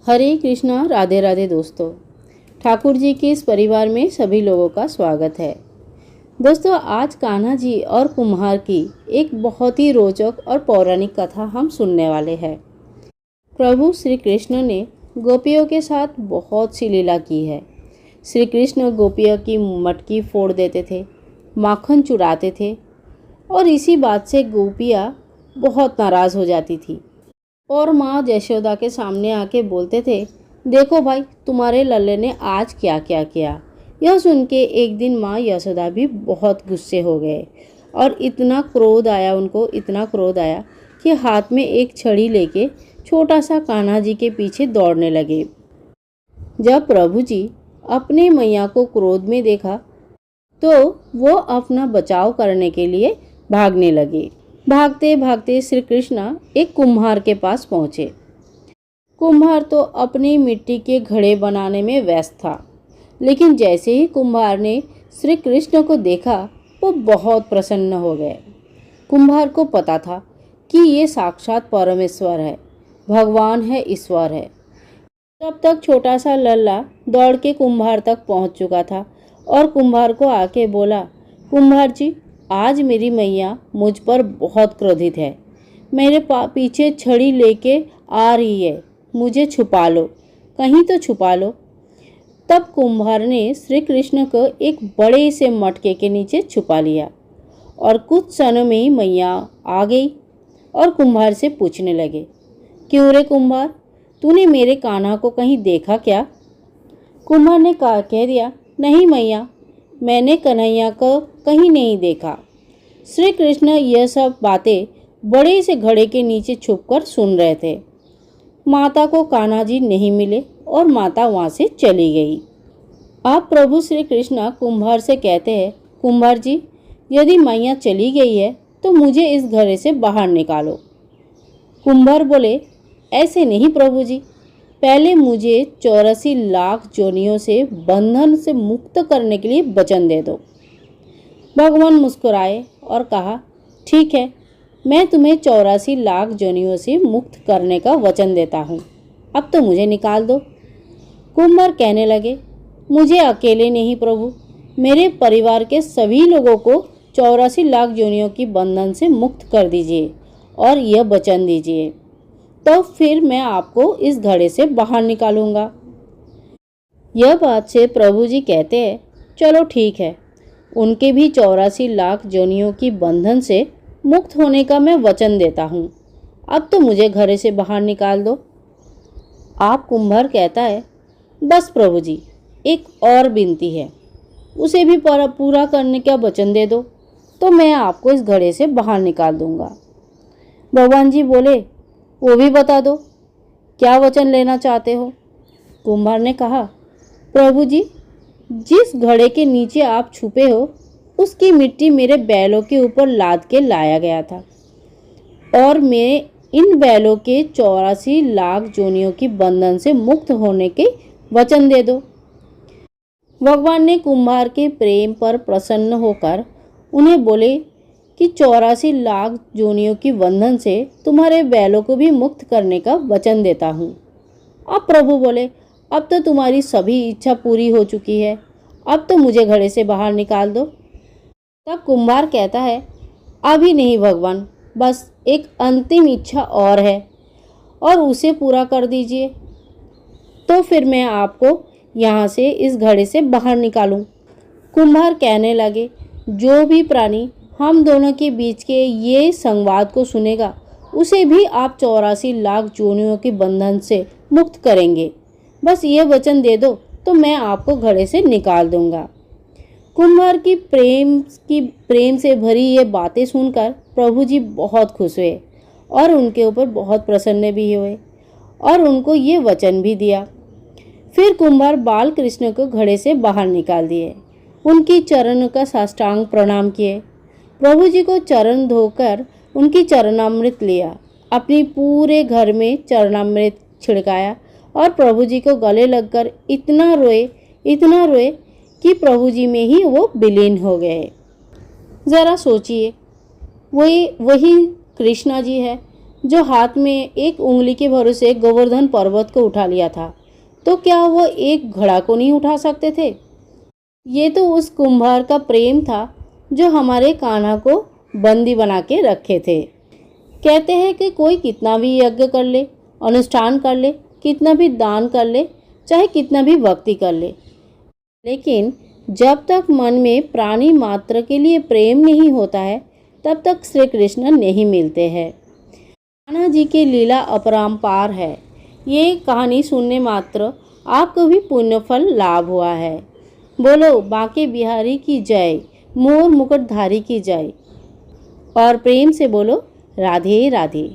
हरे कृष्णा, राधे राधे दोस्तों। ठाकुर जी के इस परिवार में सभी लोगों का स्वागत है। दोस्तों, आज कान्हा जी और कुम्हार की एक बहुत ही रोचक और पौराणिक कथा हम सुनने वाले हैं। प्रभु श्री कृष्ण ने गोपियों के साथ बहुत सी लीला की है। श्री कृष्ण गोपियों की मटकी फोड़ देते थे, माखन चुराते थे और इसी बात से गोपियाँ बहुत नाराज़ हो जाती थी और माँ यशोदा के सामने आके बोलते थे, देखो भाई, तुम्हारे लल्ले ने आज क्या क्या किया। यह सुन के एक दिन माँ यशोदा भी बहुत गुस्से हो गए और इतना क्रोध आया कि हाथ में एक छड़ी लेके छोटा सा कान्हा जी के पीछे दौड़ने लगे। जब प्रभु जी अपने मैया को क्रोध में देखा तो वो अपना बचाव करने के लिए भागने लगे। भागते भागते श्री कृष्ण एक कुम्हार के पास पहुँचे। कुम्हार तो अपनी मिट्टी के घड़े बनाने में व्यस्त था, लेकिन जैसे ही कुम्हार ने श्री कृष्ण को देखा वो बहुत प्रसन्न हो गए। कुम्हार को पता था कि ये साक्षात परमेश्वर है, भगवान है, ईश्वर है। तब तक छोटा सा लल्ला दौड़ के कुम्हार तक पहुंच चुका था और कुम्हार को आके बोला, कुम्हार जी, आज मेरी मैया मुझ पर बहुत क्रोधित है, मेरे पीछे छड़ी लेके आ रही है, मुझे छुपा लो, कहीं तो छुपा लो। तब कुम्हार ने श्री कृष्ण को एक बड़े से मटके के नीचे छुपा लिया और कुछ क्षणों में ही मैया आ गई और कुम्हार से पूछने लगे, क्यों रे कुम्हार, तूने मेरे कान्हा को कहीं देखा क्या? कुम्हार ने कह दिया, नहीं मैया, मैंने कन्हैया को कहीं नहीं देखा। श्री कृष्ण यह सब बातें बड़े से घड़े के नीचे छुपकर सुन रहे थे। माता को कान्हा जी नहीं मिले और माता वहाँ से चली गई। अब प्रभु श्री कृष्ण कुम्हार से कहते हैं, कुम्हार जी, यदि मैया चली गई है तो मुझे इस घड़े से बाहर निकालो। कुम्हार बोले, ऐसे नहीं प्रभु जी, पहले मुझे 84 लाख जोनियों से बंधन से मुक्त करने के लिए वचन दे दो। भगवान मुस्कुराए और कहा, ठीक है, मैं तुम्हें 84 लाख जोनियों से मुक्त करने का वचन देता हूँ, अब तो मुझे निकाल दो। कुम्हार कहने लगे, मुझे अकेले नहीं प्रभु, मेरे परिवार के सभी लोगों को 84 लाख जोनियों की बंधन से मुक्त कर दीजिए और यह वचन दीजिए, तो फिर मैं आपको इस घड़े से बाहर निकालूंगा। यह बात से प्रभु जी कहते हैं, चलो ठीक है, उनके भी 84 लाख जोनियों की बंधन से मुक्त होने का मैं वचन देता हूँ, अब तो मुझे घड़े से बाहर निकाल दो। आप कुम्हार कहता है, बस प्रभु जी, एक और विनती है, उसे भी पूरा करने का वचन दे दो तो मैं आपको इस घड़े से बाहर निकाल दूंगा। भगवान जी बोले, वो भी बता दो, क्या वचन लेना चाहते हो? कुम्हार ने कहा, प्रभु जी, जिस घड़े के नीचे आप छुपे हो उसकी मिट्टी मेरे बैलों के ऊपर लाद के लाया गया था और मैं इन बैलों के 84 लाख जोनियों की बंधन से मुक्त होने के वचन दे दो। भगवान ने कुम्हार के प्रेम पर प्रसन्न होकर उन्हें बोले कि 84 लाख जोनियों की बंधन से तुम्हारे बैलों को भी मुक्त करने का वचन देता हूँ। अब प्रभु बोले, अब तो तुम्हारी सभी इच्छा पूरी हो चुकी है, अब तो मुझे घड़े से बाहर निकाल दो। तब कुम्हार कहता है, अभी नहीं भगवान, बस एक अंतिम इच्छा और है और उसे पूरा कर दीजिए, तो फिर मैं आपको यहाँ से इस घड़े से बाहर निकालूं। कुम्हार कहने लगे, जो भी प्राणी हम दोनों के बीच के ये संवाद को सुनेगा उसे भी आप 84 लाख जोनियों के बंधन से मुक्त करेंगे, बस ये वचन दे दो तो मैं आपको घड़े से निकाल दूंगा। कुम्हार की प्रेम से भरी ये बातें सुनकर प्रभु जी बहुत खुश हुए और उनके ऊपर बहुत प्रसन्न भी हुए और उनको ये वचन भी दिया। फिर कुम्हार बाल कृष्ण को घड़े से बाहर निकाल दिए, उनकी चरण का साष्टांग प्रणाम किए, प्रभु जी को चरण धोकर उनकी चरणामृत लिया, अपनी पूरे घर में चरणामृत छिड़काया और प्रभु जी को गले लगकर इतना रोए कि प्रभु जी में ही वो विलीन हो गए। ज़रा सोचिए, वही कृष्णा जी है जो हाथ में एक उंगली के भरोसे गोवर्धन पर्वत को उठा लिया था, तो क्या वो एक घड़ा को नहीं उठा सकते थे? ये तो उस कुम्हार का प्रेम था जो हमारे कान्हा को बंदी बना के रखे थे। कहते हैं कि कोई कितना भी यज्ञ कर ले, अनुष्ठान कर ले, कितना भी दान कर ले, चाहे कितना भी भक्ति कर ले, लेकिन जब तक मन में प्राणी मात्र के लिए प्रेम नहीं होता है, तब तक श्री कृष्ण नहीं मिलते हैं। कान्हा जी की लीला अपरंपार है। ये कहानी सुनने मात्र आपको भी पुण्यफल लाभ हुआ है। बोलो बांके बिहारी की जय, मोर मुकुटधारी की जय, और प्रेम से बोलो राधे राधे।